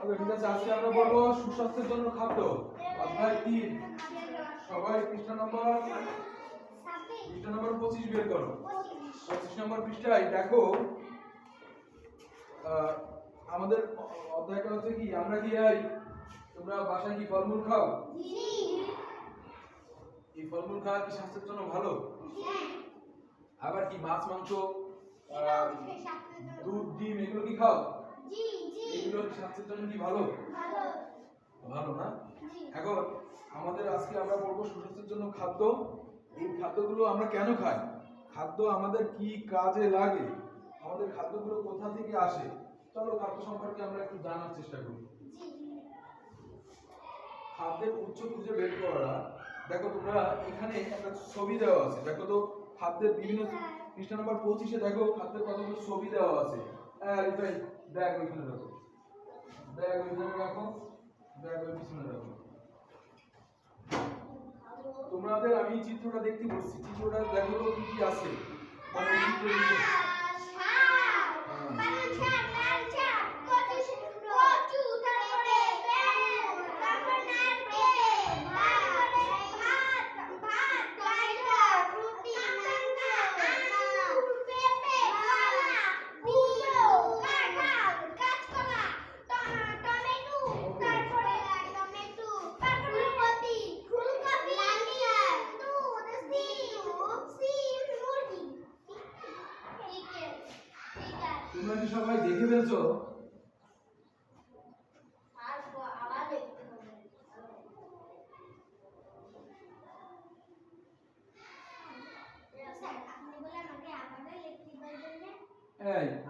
আচ্ছা ঠিক আছে, আজকে আমরা বলবো সুস্বাস্থ্যের জন্য খাদ্য, অধ্যায় 3। সবাই পৃষ্ঠা নম্বর 25 বের করো। 25 নম্বর পৃষ্ঠায় দেখো, আমাদের অধ্যায়টা হচ্ছে কি, আমরা কি তোমরা বাসায় কি ফলমূল খাও? এই ফলমূল খাওয়া কি স্বাস্থ্যের জন্য ভালো? আবার কি মাছ মাংস দুধ ডিম এগুলো কি খাও? এগুলো স্বাস্থ্যের জন্য কি ভালো? ভালো না? এখন আমাদের আজকে আমরা বলবো সুস্বাস্থ্যের জন্য খাদ্য। এই খাদ্যগুলো আমরা কেন খাই, খাদ্য আমাদের কি কাজে লাগে, আমাদের খাদ্যগুলো কোথা থেকে আসে, চলো খাদ্য সম্পর্কে আমরা একটু জানার চেষ্টা করি। খাদ্যের উৎস খুঁজে বের করা। দেখো তোমরা এখানে একটা ছবি দেওয়া আছে, দেখো তো খাদ্যের বিভিন্ন পৃষ্ঠা নম্বর 25-এ দেখো খাদ্যের কতগুলো ছবি দেওয়া আছে। ব্যাগ ওইখানে রাখো, ব্যাগ ওইখানে রাখো, ব্যাগ ওই পিছনে রাখো। তোমাদের আমি চিত্রটা দেখতে বলছি, চিত্রটা দেখো তো কি কি আছে। তোমরা কি সবাই দেখে ফেলছো?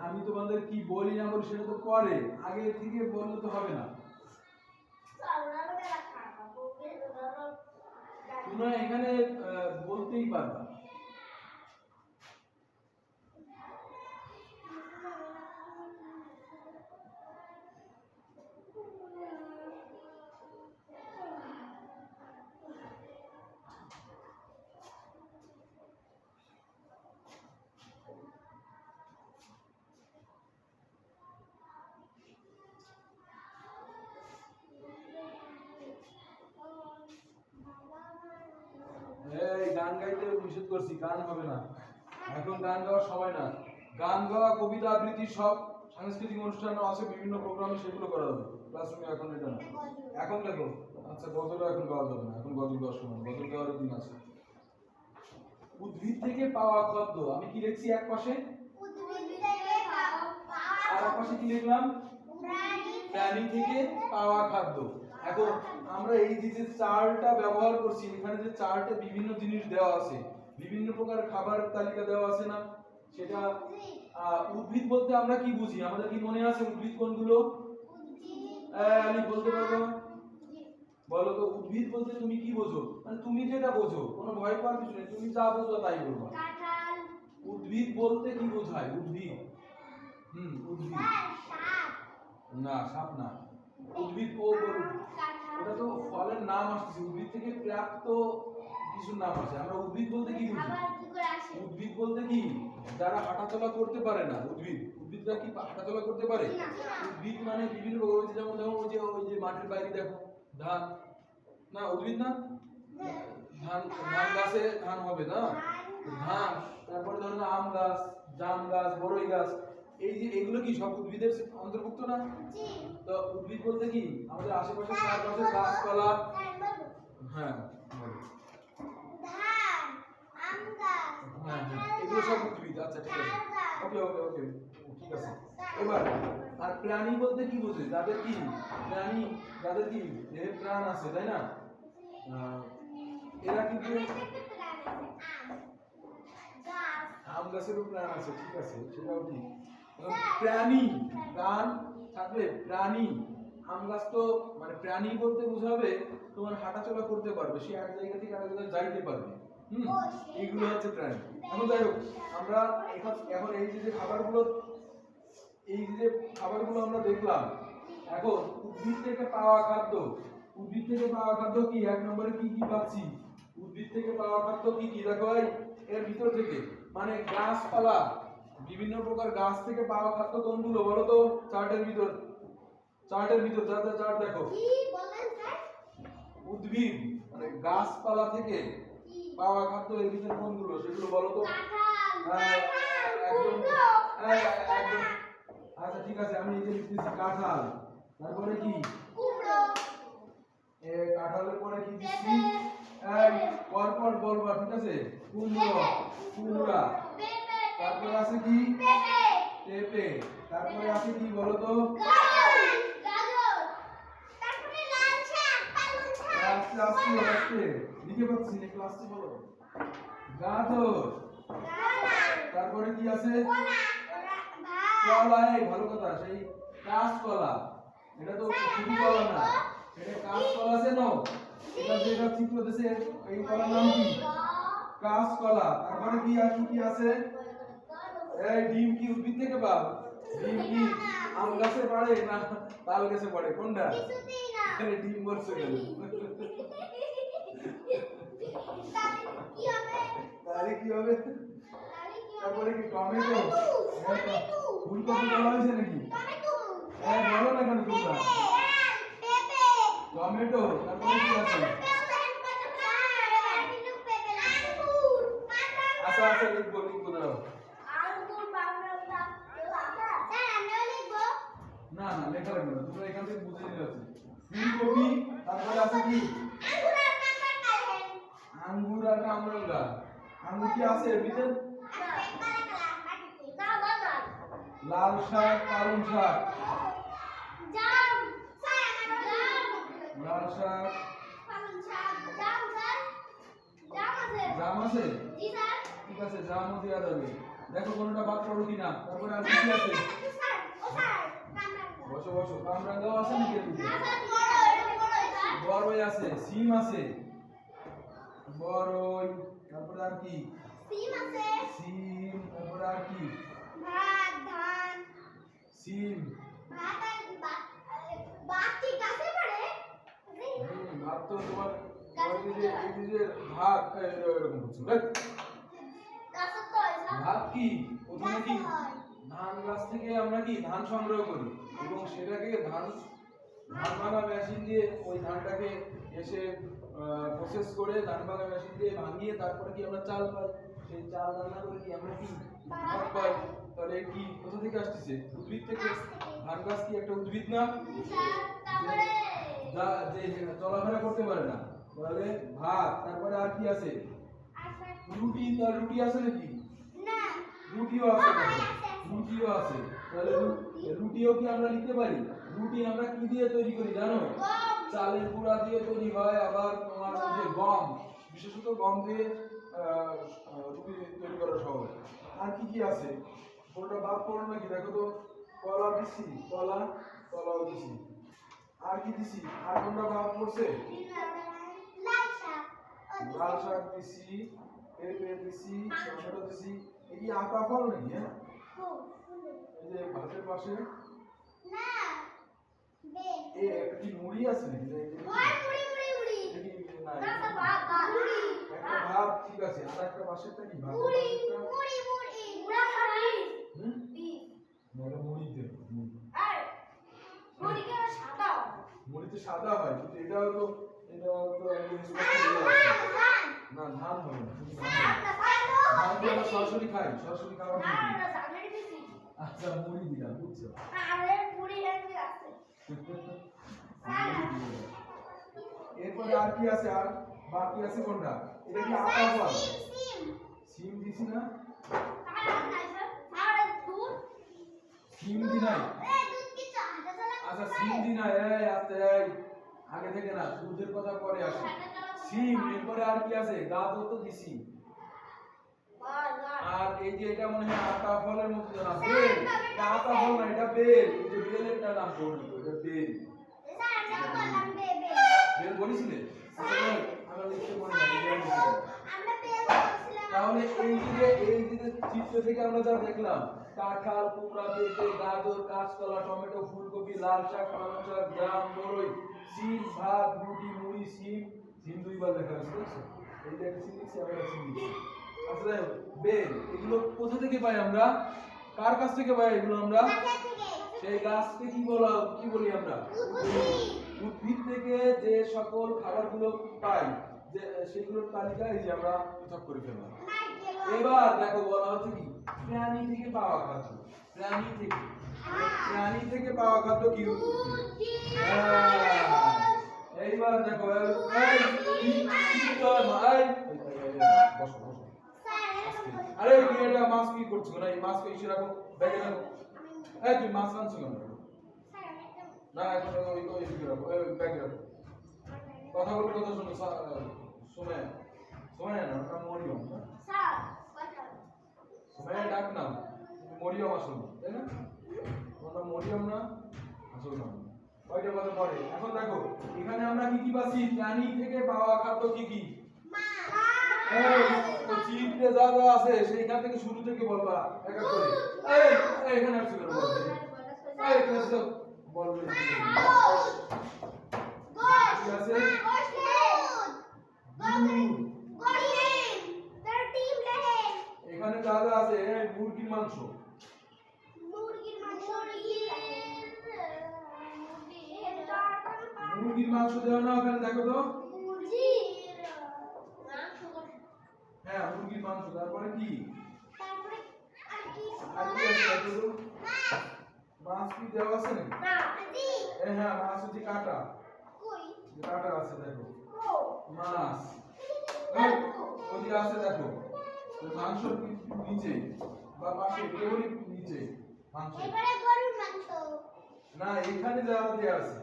আমি তোমাদের কি বলি না বলি সেটা তো পরে, আগে থেকে বললে তো হবে না। তোমরা এখানে বলতেই পারবা। গান গাইতে নিষেধ করছি, গান হবে না এখন, গান গাওয়ার সময় না। গান গাওয়া, কবিতা আবৃত্তি সব সাংস্কৃতিক অনুষ্ঠান আছে, বিভিন্ন প্রোগ্রামে সেগুলো করা যাবে, ক্লাসরুমে এখন এটা না। এখন দেখো, আচ্ছা গজল এখন গাওয়া যাবে না, এখন গজল গাওয়ার সময়, গজল গাওয়ার দিন আছে। উদ্ভিদ থেকে পাওয়া খাদ্য, আমি কি লিখছি এক পাশে, আর এক পাশে কি লিখলাম, প্রাণী থেকে পাওয়া খাদ্য। এখন আমরা এই যে চার্টটা ব্যবহার করছি, এখানে যে চার্টে বিভিন্ন জিনিস দেওয়া আছে, বিভিন্ন প্রকার খাবার তালিকা দেওয়া আছে না, সেটা উদ্ভিদ বলতে আমরা কি বুঝি, আমাদের কি মনে আছে উদ্ভিদ কোনগুলো? আলী বলতে পারবো? বলো তো উদ্ভিদ বলতে তুমি কি বোঝো, মানে তুমি যেটা বোঝো, কোনো ভয় পাওয়ার কিছু নেই, তুমি যা বোঝো তাই বলবা। উদ্ভিদ বলতে কি বোঝায়? উদ্ভিদ উদ্ভিদ না, সাপ না। উদ্ভিদ ওটা তো ফলের নাম আসছে, উদ্ভিদ থেকে প্রাপ্ত কিছু নাম আছে। আমরা উদ্ভিদ বলতে কি বুঝি? উদ্ভিদ বলতে কি, যারা হাঁটাচলা করতে পারে না, উদ্ভিদরা কি হাঁটাচলা করতে পারে? উদ্ভিদ মানে বিভিন্ন প্রকার, যেমন ধরো ওই যে মাঠের বাইরে দেখো ধান, না উদ্ভিদ না? ধান, ধান গাছে ধান হবে না, ধান। তারপরে ধরো আম গাছ, জাম গাছ, বড়ই গাছ, এই যে এগুলো কি সব উদ্ভিদের অন্তর্ভুক্ত না? তো উদ্ভিদ বলতে কি আমাদের আশেপাশে চারপাশে গাছপালা, হ্যাঁ এগুলো সব উদ্ভিদ। আচ্ছা ঠিক আছে, ওকে ওকে ওকে ঠিক আছে। এবার আর প্রাণী বলতে কি বোঝে? যাদের কি প্রাণী, যাদের কি দেহে প্রাণ আছে, তাই না? এরা কিন্তু আম গাছেরও প্রাণ আছে, ঠিক আছে সেটাও ঠিক। প্রাণী, প্রাণ থাকলে প্রাণী, আম গাছ তো মানে প্রাণী বলতে বোঝাবে তোমার হাঁটাচলা করতে পারবে, সে এক জায়গা থেকে আরেক জায়গায় যাইতে পারবে। এইগুলো হচ্ছে প্রাণী। এখন যাই হোক, আমরা এখন এই যে খাবারগুলো, এই যে খাবারগুলো আমরা দেখলাম, এখন উদ্ভিদ থেকে পাওয়া খাদ্য, উদ্ভিদ থেকে পাওয়া খাদ্য কি, এক নম্বরে কি কি পাচ্ছি, উদ্ভিদ থেকে পাওয়া খাদ্য কি কি দেখো, এর ভিতর থেকে মানে গাছপালা, বিভিন্ন প্রকার গাছ থেকে পাওয়া খাদ্য কোনগুলো বলো তো চার্টের ভিতর? চার্টের ভিতর যা যা চার্ট দেখো, উদ্ভিদ মানে গাছপালা থেকে পাওয়া খাদ্য এর ভিতরে কোনগুলো সেগুলো বলো তো। একদম একদম। আচ্ছা ঠিক আছে, আমি এই যে লিখতেছি কাঁঠাল, তারপরে কি কাঁঠালের পরে কি দিচ্ছি, পরপর বলবা, ঠিক আছে। কুমড়ো, কুমড়া, তারপরে আছে কি পেঁপে, তারপরে আছে কি বলো তো, আস্তে আস্তে আস্তে লিখে পাচ্ছি না, ক্লাসে বলো। গাজর, তারপরে কি আছে কলা, এই ভালো কথা, সেই কাঁচকলা, এটা তো শুধু কলা না, এটা কাঁচকলা আছে না, এটা যেটা চিত্র দেশে এই কলার নাম কি কাঁচকলা। তারপরে কি আর কি আছে, এই ডিম কি উদ্ভিদ থেকে পাও? ডিম কি আম গাছে পড়ে না তাল গাছে পড়ে, কোনটা? আরে ডিম বলছো কেন? তাহলে কি হবে? তারপরে কি টমেটো, ফুলকপি বলা হয়েছে নাকি? হ্যাঁ বলো না কেন তোমরা? টমেটো, তারপরে কি আছে? আচ্ছা আচ্ছা লিখবো লিখবো দাও। না না লেখা লাগবে না, তোমরা এখান থেকে বুঝে নিতে আছে। ফুলকপি, তারপরে আছে কি আঙ্গুর আর কামরাঙ্গা। আঙ্গুর কি আছে এর ভিতরে? লাল শাক, পালং শাক, লাল শাক, জাম আছে, ঠিক আছে জামও দেওয়া যাবে। দেখো কোনটা বাদ পড়ো কিনা। তারপরে আর কি আছে? বসো বসো, কামরাঙ্গাও আছে নাকি এর ভিতরে? বড়ই আছে, সিম আছে, বড়ই, তারপরে আর কি সিম, তারপরে আর কি সিম, ভাত তো তোমার এই যে ভাত এরকম করছো ভাত কি প্রথমে কি ধান গাছ থেকে আমরা কি ধান সংগ্রহ করি এবং সেটাকে ধান ভাঙা মেশিন দিয়ে ওই ধানটাকে এসে প্রসেস করে ধান ভাঙা মেশিন দিয়ে ভাঙিয়ে তারপরে কি আমরা চাল পাই, সেই চাল রান্না করে কি আমরা কি ভাত পাই। তাহলে কি কোথা থেকে আসছে? উদ্ভিদ থেকে। ধান গাছ কি একটা উদ্ভিদ না, যা যে চলাফেরা করতে পারে না? তাহলে ভাত, তারপরে আর কি আছে? রুটি, তার রুটি আছে নাকি? রুটিও আছে, রুটিও আছে। তাহলে রুটিও কি আমরা লিখতে পারি? রুটি আমরা কি দিয়ে তৈরি করি জানো? চালের গুঁড়া দিয়ে তৈরি হয়, আবার তোমার ওই যে গম, বিশেষত গম দিয়ে রুটি তৈরি করা সহজ। আর কি কি আছে? ওটা বাদ পড়ো নাকি? দেখো তো, কলা দিছি, কলা, কলাও দিছি, আর কি দিছি? আর কোনটা বাদ পড়ছে? লাল শাক দিছি, পেঁপে দিছি, টমেটো দিছি। এই কি আতা ফল নাকি? হ্যাঁ, এই যে ভাতের পাশে এই একটা কি মুড়ি আছে নাকি? একটা ভাত, ঠিক আছে। আর একটা পাশেরটা কি? ভাত মুড়িতে মুড়িতে সাদা হয়, কিন্তু এটাও তো না, ধান হবে না, ধান তো আমরা সরাসরি খাই, সরাসরি খাওয়া ঠিক। আচ্ছা মুড়ি দিলাম, বুঝছো? এরপরে আর কি আছে? আর বাকি আছে কোনটা? এটা কি আটা ফল? সিম দিছি না? সিম দি নাই? আচ্ছা সিম দি নাই, এই আস্তে, এই আগে থেকে না, দুধের কথা পরে আসে। সিম, এরপরে আর কি আছে? গাজর তো দিছি। আর এই যে এটা মনে হয় আতা ফলের মতো না, বেল। এটা আতা ফল না, এটা বেল। এই যে বেলেরটা নাম বলি, এটা বেল। বেল বলেছিলে? আমরা লিখতে মনে নাই। তাহলে এই যে চিত্র থেকে আমরা যা দেখলাম, কাঁঠাল, কুমড়া, পেঁপে, গাজর, কাঁচকলা, টমেটো, ফুলকপি, লাল শাক, পালং শাক, জাম, বড়ই, সিম, ভাত, রুটি, মুড়ি, সিম, সিম দুইবার লেখা আছে, এই যে একটা সিম লিখছি, আবার একটা সিম লিখছি। আচ্ছা যাই হোক, বেল, এগুলো কোথা থেকে পাই আমরা? কার কাছ থেকে পাই এগুলো আমরা? সেই গাছকে কি বলি আমরা? উদ্ভিদ থেকে যে সকল খাবারগুলো পাই যে সেগুলোর তালিকা এই যে আমরা পৃথক করে ফেললাম। এবার দেখো বলা হচ্ছে কি প্রাণী থেকে পাওয়া খাদ্য। প্রাণী থেকে পাওয়া খাদ্য কি? এইবার দেখো আরে তুমি এটা মাছ কি করছো না? এই মাছ এসে রাখো, ব্যাগে রাখো। এই তুই মাছ আনছো কেন? না এখন ওই দিকে রাখো, ব্যাগে রাখো। কথা বলো, কথা শোনো। সময় না, ওটা মরিয়ম না। সময় ডাক নাম মরিয়ম আসল, তাই না? ওটা মরিয়ম না, আসল নাম। কয়টা কথা পড়ে? এখন দেখো এখানে আমরা কি কি পাচ্ছি? প্রাণী থেকে পাওয়া খাদ্য কি কি? চিত্রে যা যা আছে সেইখান থেকে শুরু থেকে বলবা এক এক করে। এখানে আসছে কেন বলবে? বলবে কি আছে? এখানে যা যা আছে মুরগির মাংস। মুরগির মাংস দেওয়া না ওখানে দেখো তো। হ্যাঁ মুরগির মাংস। তারপরে কি? মাছ কি দেওয়া আছে না? হ্যাঁ মাছ হচ্ছে কাটা। কাটা আছে দেখো। মাছ ওই আছে দেখো। মাংস নিচে বা পাশে কেবলই নিচে মাংস। না এখানে যা দেওয়া আছে।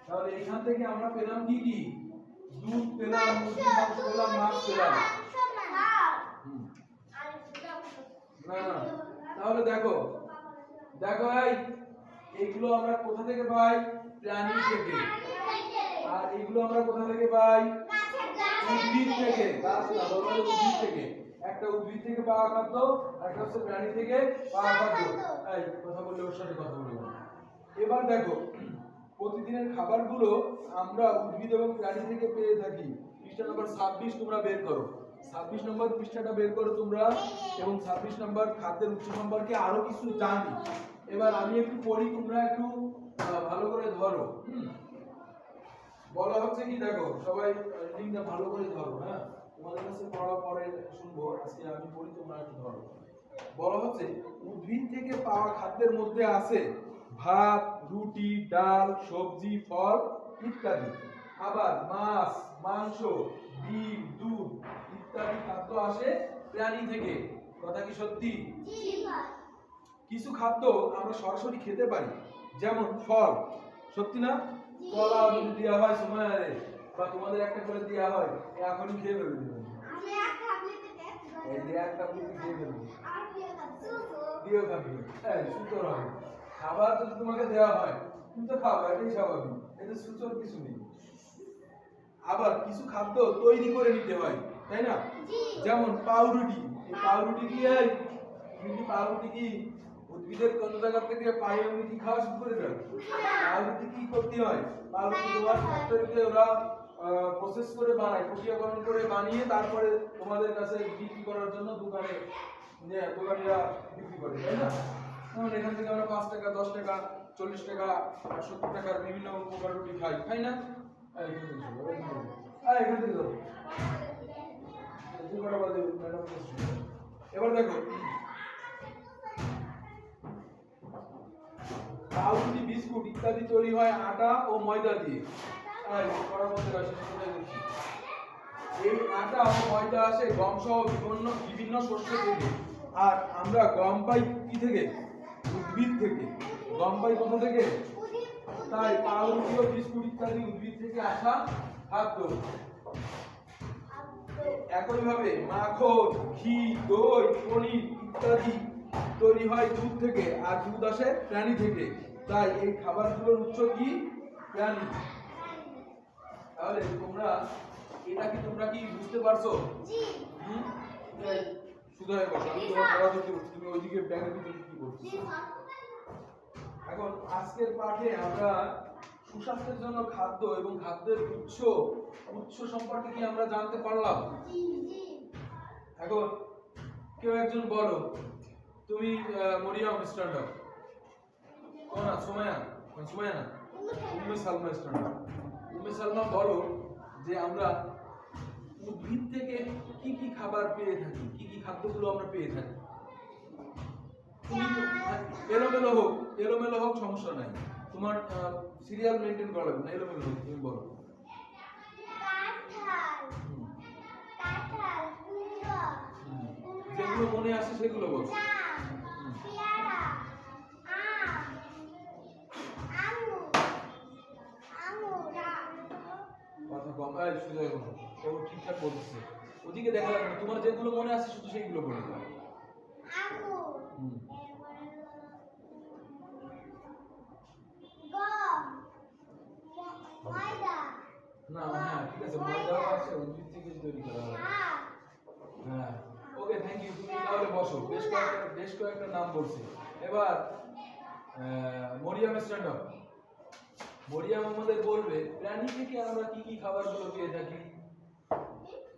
তাহলে এখান থেকে আমরা পেলাম কি কি? দুধ পেলাম, মুরগির মাংস পেলাম, মাছ পেলাম। না তাহলে দেখো এইগুলো আমরা কোথা থেকে পাই? প্রাণী থেকে। আর এইগুলো আমরা কোথা থেকে পাই? উদ্ভিদ থেকে। গাছ না, উদ্ভিদ থেকে। একটা উদ্ভিদ থেকে পাওয়া খাদ্য, আর একটা হচ্ছে প্রাণী থেকে পাওয়া খাদ্য। এই কথা বললে ওর সাথে কথা বলবো। এবার দেখো প্রতিদিনের খাবারগুলো আমরা উদ্ভিদ এবং প্রাণী থেকে পেয়ে থাকি। পৃষ্ঠা নম্বর 26 তোমরা বের করো। 26 নম্বর পৃষ্ঠাটা বের করো তোমরা, এবং 26 নম্বর খাদ্যের উৎস সম্পর্কে আরো কিছু জানি। এবার আমি একটু পড়ি, তোমরা একটু ভালো করে ধরো। বলা হচ্ছে কি দেখো, সবাই লিঙ্কটা ভালো করে ধরো। হ্যাঁ তোমাদের কাছে পড়া পরে শুনবো, আজকে আমি পড়ি, তোমরা একটু ধরো। বলা হচ্ছে উদ্ভিদ থেকে পাওয়া খাদ্যের মধ্যে আছে ভাত, রুটি, ডাল, সবজি, ফল ইত্যাদি। আবার মাছ, মাংস, ডিম, দুধ ইত্যাদি খাদ্য আসে প্রাণী থেকে। কথা কি সত্যি? কিছু খাদ্য আমরা সরাসরি খেতে পারি, যেমন ফল। সত্যি না? কলা যদি দেওয়া হয় সময় বা তোমাদের একটা করে দেওয়া হয়, এখনই খেয়ে ফেলবে। এই যে একটা খেয়ে ফেলবে, দিও খাবি, সুতর হবে। খাবার যদি তোমাকে দেওয়া হয় তুমি তো খাবে, এটাই স্বাভাবিক, এতে সুতর কিছু নেই। আবার কিছু খাদ্য তৈরি করে নিতে হয়, তাই না? যেমন পাউরুটি। এই পাউরুটি কি পাউরুটি কি উদ্ভিদের কোন জায়গা থেকে পাই আমি কি খাওয়া শুরু করে দেয়? পাউরুটি কি করতে হয়? পাউরুটি তোমার ফ্যাক্টরিতে ওরা প্রসেস করে বানায়, প্রক্রিয়াকরণ করে বানিয়ে তারপরে তোমাদের কাছে বিক্রি করার জন্য দোকানিরা বিক্রি করে, তাই না? যেমন এখান থেকে আমরা 5 টাকা, 10 টাকা, 40 টাকা, 70 টাকার বিভিন্ন প্রকার রুটি খাই না? এখান থেকে ধরো। এবার দেখো পাউরুটি, বিস্কুট ইত্যাদি তৈরি হয় আটা ও ময়দা দিয়ে। এই আটা ও ময়দা আসে গম সহ বিভিন্ন শস্য থেকে। আর আমরা গম পাই কি থেকে? উদ্ভিদ থেকে। গম পাই কোথা থেকে? তাই পাউরুটি ও বিস্কুট ইত্যাদি উদ্ভিদ থেকে আসা খাদ্য। একইভাবে মাখন, ঘি, দই, পনির ইত্যাদি তৈরি হয় দুধ থেকে, আর দুধ আসে প্রাণী থেকে। তাই এই খাবারগুলোর উৎস কি? প্রাণী। তাহলে তোমরা কি বুঝতে পারছো? শুধু হয়ে বসো, আমি তোমার পড়া দেখতে বলছি, তুমি ওইদিকে ব্যাগের ভিতরে কি করছো? এখন আজকের পাঠে আমরা সুস্বাস্থ্যের জন্য খাদ্য এবং খাদ্যের উৎস সম্পর্কে কি আমরা জানতে পারলাম? এখন কেউ একজন বলো, তুমি মরিয়ম স্ট্যান্ড আপ। কোনা সুমাইয়া সুমাইয়া না উম্মে সালমা স্টুডেন্ট উম্মে সালমা বলো যে আমরা উদ্ভিদ থেকে কি কি খাবার পেয়ে থাকি, কি কি খাদ্যগুলো আমরা পেয়ে থাকি? এলোমেলো হোক সমস্যা নাই, তোমার সিরিয়াল মেইনটেইন করা লাগবে না, এলোমেলো হোক, তুমি বলো। যেগুলো মনে আসে সেগুলো বলো। কথা কম, শুধু ও ঠিকঠাক বলতেছে, ওদিকে দেখা লাগবে, তোমার যেগুলো মনে আসে শুধু সেইগুলো বলে দাও। না হ্যাঁ ঠিক আছে, ময়দাও আছে, উদ্ভিদ থেকে তৈরি করা হয়। হ্যাঁ ওকে থ্যাংক ইউ, তুমি তাহলে বসো। বেশ কয়েকটা নাম বলছি, এবার মরিয়াম স্ট্যান্ড আপ। মরিয়াম আমাদের বলবে প্রাণী থেকে আমরা কি কি খাবারগুলো পেয়ে থাকি।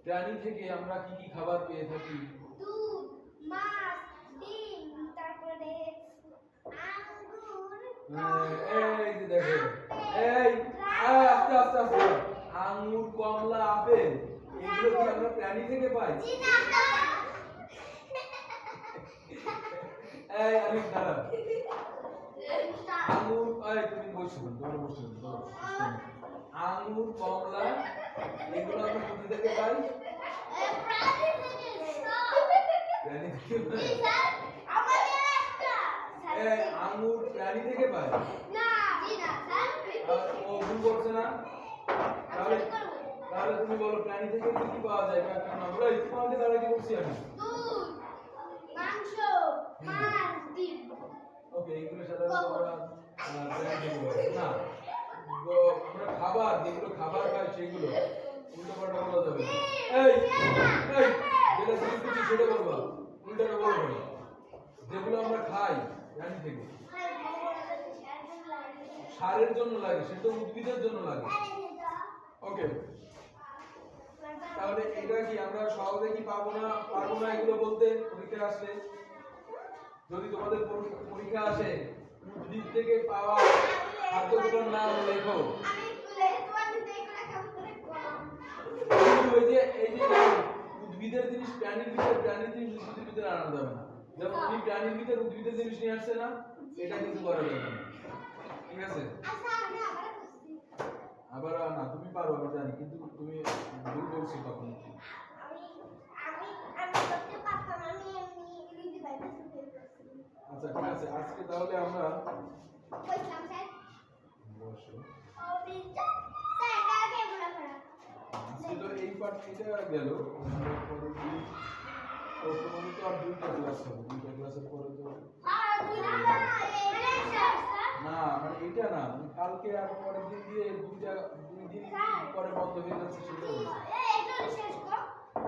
প্রাণী থেকে আমরা কি কি খাবার পেয়ে থাকি? দুধ, মাছ, ডিম, তারপরে আঙ্গুর, এই যে দেখো, এই আস্তে আস্তে আস্তে, আঙ্গুর, কমলা, আপেল, এগুলো কি আমরা প্রাণী থেকে পাই? জি না। এই আমি খারাপ আঙ্গুর, এই তুমি বসো, তোমার বসো, আঙ্গুর, কমলা, এগুলো আমরা কোথা থেকে পাই? প্রাণী থেকে। প্রাণী থেকে পাই? জি স্যার, আমাদের একটা। এই আঙ্গুর প্রাণী থেকে পাই? না, জি না স্যার। ও ভুল করছে না? তাহলে তাহলে তুমি বলো প্রাণী থেকে কি কি পাওয়া যায়? একটা নাম বলো, তোমাকে তাহলে কি বলছি আমি? দুধ, মাংস, মাছ, ডিম। ওকে, এগুলো সাধারণত আমরা প্রাণী থেকে পাই না। আমরা খাবার, যেগুলো খাবার খাই সেগুলো উল্টো পাল্টা বলা যাবে না। এই যেটা তুমি কিছু সেটা বলবা, উল্টাটা বলবো না। যেগুলো আমরা খাই প্রাণী থেকে সারের জন্য লাগে, সেটা উদ্ভিদের জন্য লাগে। ওকে, তাহলে এটা কি আমরা সহজে কি পারবো না এগুলো বলতে পরীক্ষা আসলে? যদি তোমাদের পরীক্ষা আসে উদ্ভিদ থেকে পাওয়া খাদ্যগুলোর নাম লেখো, এই যে উদ্ভিদের জিনিস প্রাণীর ভিতরে, প্রাণীর জিনিস উদ্ভিদের ভিতরে আনা যাবে না। যেমন তুমি প্রাণীর ভিতরে উদ্ভিদের জিনিস নিয়ে আসছে না, এটা কিন্তু করা যাবে না, ঠিক আছে? আবার না, তুমি পারো আমি জানি, কিন্তু তুমি ভুল বলছো তখন। আচ্ছা ঠিক আছে, আজকে তাহলে আমরা বসো। আজকে তো এই পার্ট এটা গেল, আমরা পরে কি তোমাদের তো আর দুইটা ক্লাস হবে, দুইটা ক্লাসের পরে তো না, মানে এটা না, মানে কালকে আর পরের দিন দিয়ে দুই দিন পরে বন্ধ হয়ে যাচ্ছে সেটা বলছি।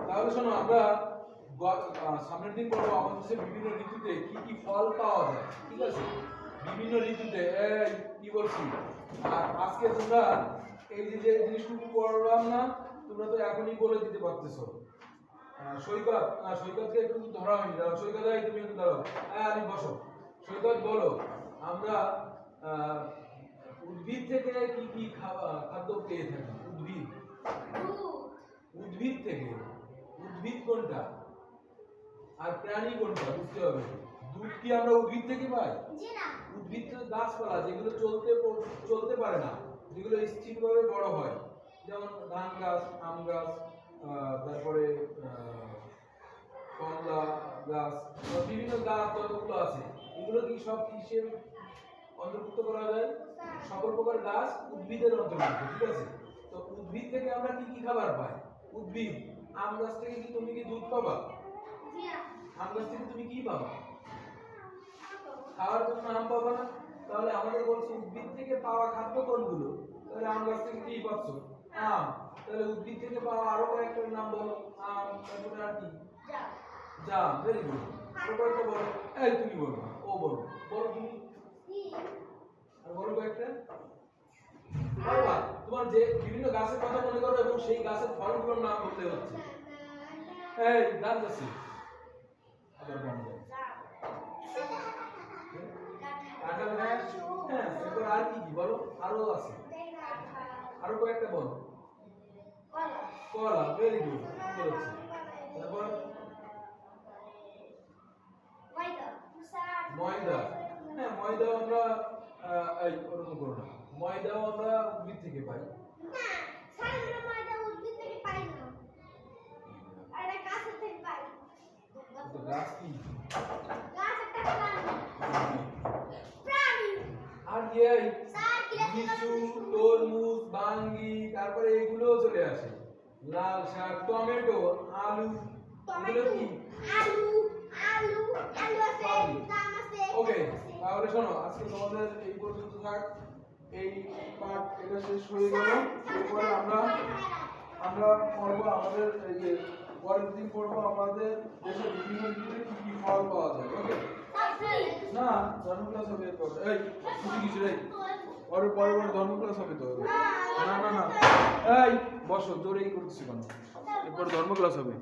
তাহলে শোনো, আমরা সামনের দিন পড়বো আমাদের দেশে বিভিন্ন ঋতুতে কি কি ফল পাওয়া যায়, ঠিক আছে? বিভিন্ন ঋতুতে কি বলছি। আর আজকে তোমরা এই যে জিনিসটুকু পড়লাম না, তোমরা তো এখনই বলে দিতে পারতেছো। সৈকতকে একটু ধরা হয়নি, দাঁড়াও সৈকত, তুমি একটু দাঁড়াও, আমি বসো। সৈকত বলো আমরা উদ্ভিদ থেকে কি কি খাদ্য পেয়ে থাকি? উদ্ভিদ থেকে, উদ্ভিদ কোনটা আর প্রাণী কোনটা বুঝতে হবে। দুধ কি আমরা উদ্ভিদ থেকে পাই? জি না। উদ্ভিদ তো গাছপালা, যেগুলো চলতে পারে না, যেগুলো স্থিরভাবে বড় হয়, যেমন ধান গাছ, আম গাছ, তারপরে কমলা গাছ, বিভিন্ন গাছ যতগুলো আছে, এগুলো কি সব কিসের অন্তর্ভুক্ত করা যায়? সকল প্রকার গাছ উদ্ভিদের অন্তর্ভুক্ত, ঠিক আছে? তো উদ্ভিদ থেকে আমরা কি কি খাবার পাই? উদ্ভিদ, আম গাছ থেকে কি তুমি কি দুধ পাবা? আম গাছ থেকে তুমি কি পাবা? খাওয়ার জন্য আম পাবা না, তাহলে আমাদের বলছে উদ্ভিদ থেকে পাওয়া খাদ্য কোনগুলো? তাহলে আম গাছ থেকে কি পাচ্ছ? আম। তাহলে উদ্ভিদ থেকে পাওয়া আরো কয়েকটা নাম বলো। আম, তারপরে আর কি? জাম। Very good. আরো কয়েকটা বলো। এই তুমি বলো, ও বলো, বলো তুমি। আর বলো কয়েকটা। পারবা? তোমার যে বিভিন্ন গাছের কথা মনে করো এবং সেই গাছের ফলগুলোর নাম বলতে হচ্ছে। এই গাছ আছে, আবার গান গায়। কাঁঠাল গাছ, তারপর আর কি কি বলো, আরো আছে, আরো কয়েকটা বলো। কলা, ভেরি গুড, বলেছি। তারপর ময়দা, হ্যাঁ ময়দা আমরা এই ওরকম করো না, ময়দাও আমরা উদ্ভিদ থেকে পাই। তো গাছ কি? আর কি এই লিচু, তরমুজ, বাঙ্গি, তারপরে এইগুলোও চলে আসে। লাল শাক, টমেটো, আলু, এগুলো কি? ওকে, তাহলে শোনো আজকে তোমাদের এই পর্যন্ত থাক। এই পার্ট এটা শেষ হয়ে গেল। এরপরে আমরা পড়বো আমাদের এই যে পরের দিন পড়বো আমাদের দেশের বিভিন্ন ঋতুতে কি কি ফল পাওয়া যায়। ওকে, না ধর্ম ক্লাস হবে এরপর। এই ছুটি কিছু নেই, পরে ধর্ম ক্লাস হবে তো। না না না, এই বসো, জোরেই করতেছি কেন, এরপর ধর্ম ক্লাস হবে।